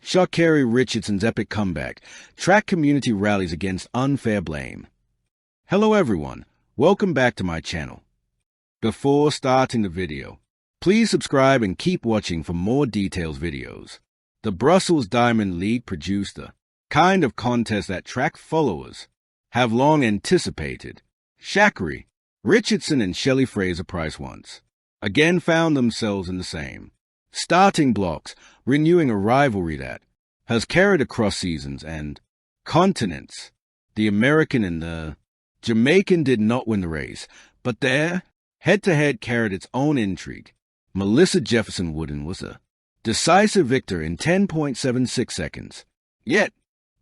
Sha'Carri Richardson's epic comeback. Track community rallies against unfair blame. Hello everyone, welcome back to my channel. Before starting the video, please subscribe and keep watching for more details videos. The Brussels Diamond League produced the kind of contest that track followers have long anticipated. Sha'Carri Richardson and Fraser Pryce once again found themselves in the same starting blocks, renewing a rivalry that has carried across seasons and continents. The American and the Jamaican did not win the race, but their head-to-head carried its own intrigue. Melissa Jefferson Wooden was a decisive victor in 10.76 seconds. Yet,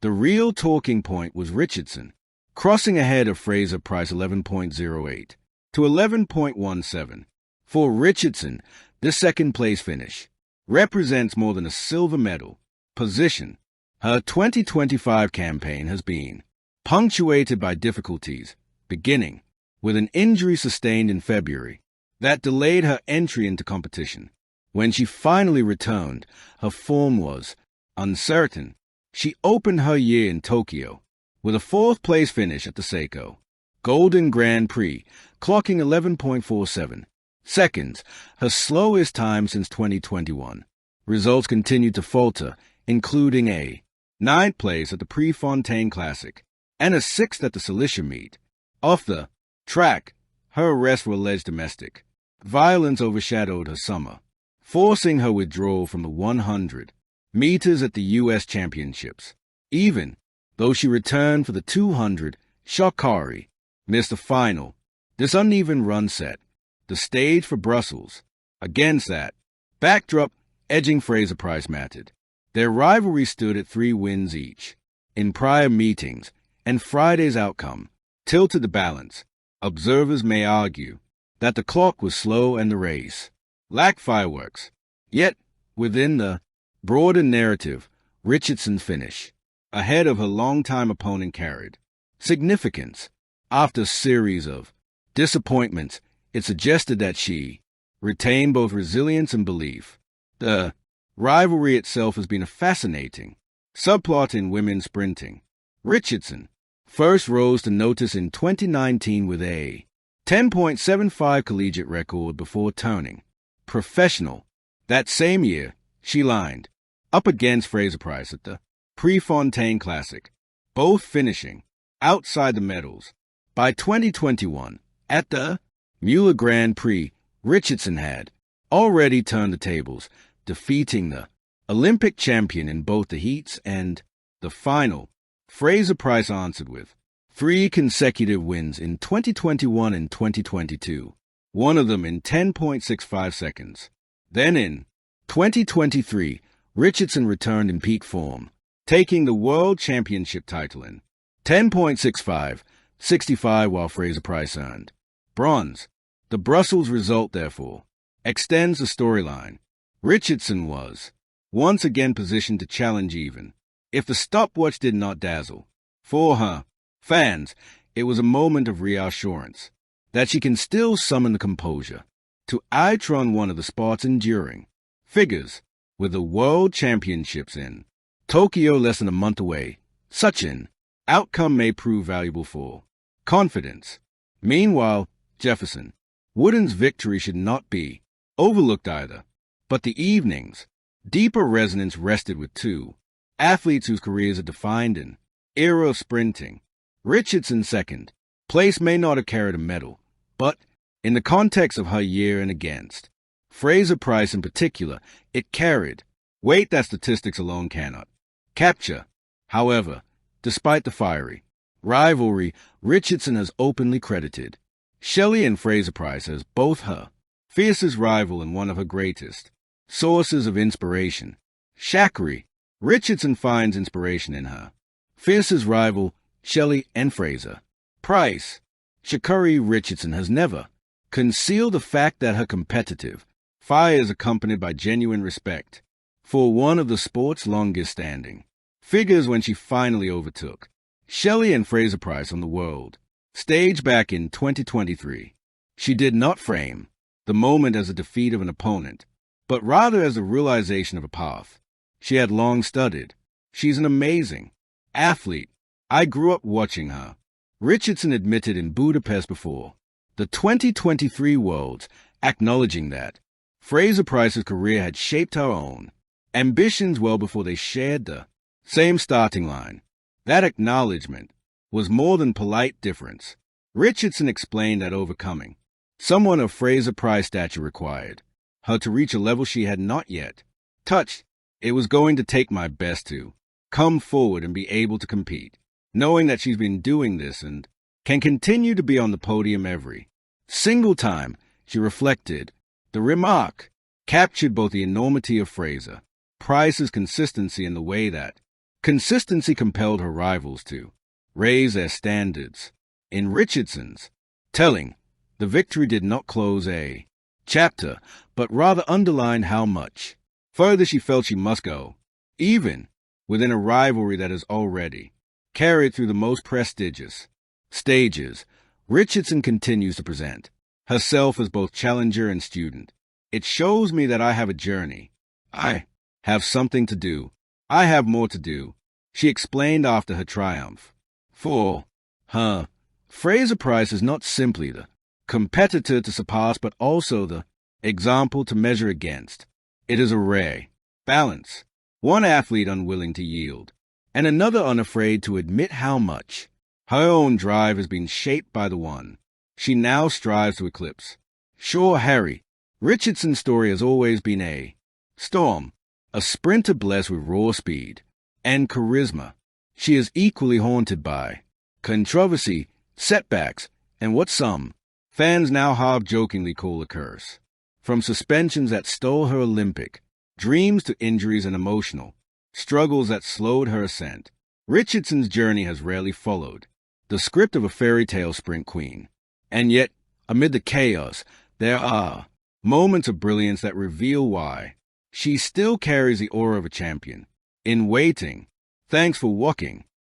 the real talking point was Richardson, crossing ahead of Fraser Pryce 11.08 to 11.17. For Richardson, this second-place finish represents more than a silver medal position. Her 2025 campaign has been punctuated by difficulties, beginning with an injury sustained in February that delayed her entry into competition. When she finally returned, her form was uncertain. She opened her year in Tokyo with a fourth-place finish at the Seiko Golden Grand Prix, clocking 11.47 seconds, her slowest time since 2021. Results continued to falter, including a ninth place at the Prefontaine Classic and a sixth at the Cilicia meet. Off the track, her arrest for alleged domestic violence overshadowed her summer, forcing her withdrawal from the 100 meters at the U.S. Championships. Even though she returned for the 200, Sha'Carri missed the final. This uneven run set the stage for Brussels. Against that backdrop, edging Fraser Pryce mattered. Their rivalry stood at 3 wins each in prior meetings, and Friday's outcome tilted the balance. Observers may argue that the clock was slow and the race lacked fireworks. Yet, within the broader narrative, Richardson's finish ahead of her longtime opponent carried significance. After a series of disappointments, it suggested that she retained both resilience and belief. The rivalry itself has been a fascinating subplot in women's sprinting. Richardson first rose to notice in 2019 with a 10.75 collegiate record before turning professional. That same year, she lined up against Fraser Pryce at the Prefontaine Classic, both finishing outside the medals. By 2021, at the Mueller Grand Prix, Richardson had already turned the tables, defeating the Olympic champion in both the heats and the final. Fraser Pryce answered with 3 consecutive wins in 2021 and 2022, one of them in 10.65 seconds. Then in 2023, Richardson returned in peak form, taking the World Championship title in 10.65 while Fraser Pryce earned bronze. The Brussels result, therefore, extends the storyline. Richardson was once again positioned to challenge even if the stopwatch did not dazzle. For her fans, it was a moment of reassurance that she can still summon the composure to outrun one of the sport's enduring figures. With the World Championships in Tokyo less than a month away, such an outcome may prove valuable for confidence. Meanwhile, Jefferson Wooden's victory should not be overlooked either, but the evening's deeper resonance rested with 2 athletes whose careers are defined in era of sprinting. Richardson's second place may not have carried a medal, but in the context of her year and against Fraser Pryce in particular, it carried weight that statistics alone cannot capture. However, despite the fiery rivalry, Richardson has openly credited Shelly-Ann Fraser Pryce as both her fiercest rival and one of her greatest sources of inspiration. Sha'Carri Richardson finds inspiration in her fiercest rival, Shelly-Ann Fraser Pryce. Sha'Carri Richardson has never concealed the fact that her competitive fire is accompanied by genuine respect for one of the sport's longest-standing figures. When she finally overtook Shelly-Ann Fraser Pryce on the world stage back in 2023, she did not frame the moment as a defeat of an opponent, but rather as a realization of a path she had long studied. She's an amazing athlete. I grew up watching her, Richardson admitted in Budapest before the 2023 Worlds, acknowledging that Fraser Pryce's career had shaped her own ambitions well before they shared the same starting line. That acknowledgement was more than polite difference. Richardson explained that overcoming someone of Fraser Pryce's stature required her to reach a level she had not yet touched. It was going to take my best to come forward and be able to compete, knowing that she's been doing this and can continue to be on the podium every single time, she reflected. The remark captured both the enormity of Fraser Pryce's consistency and the way that consistency compelled her rivals to raise their standards. In Richardson's telling, the victory did not close a chapter, but rather underlined how much further she felt she must go, even within a rivalry that is already carried through the most prestigious stages. Richardson continues to present herself as both challenger and student. It shows me that I have a journey. I have something to do. I have more to do, she explained after her triumph. For her, Fraser Pryce is not simply the competitor to surpass, but also the example to measure against. It is a rare balance, one athlete unwilling to yield, and another unafraid to admit how much her own drive has been shaped by the one she now strives to eclipse. Sha'Carri Richardson's story has always been a storm, a sprinter blessed with raw speed and charisma. She is equally haunted by controversy, setbacks, and what some fans now half-jokingly call a curse. From suspensions that stole her Olympic dreams to injuries and emotional struggles that slowed her ascent, Richardson's journey has rarely followed the script of a fairy tale sprint queen. And yet, amid the chaos, there are moments of brilliance that reveal why she still carries the aura of a champion in waiting. Thanks for watching.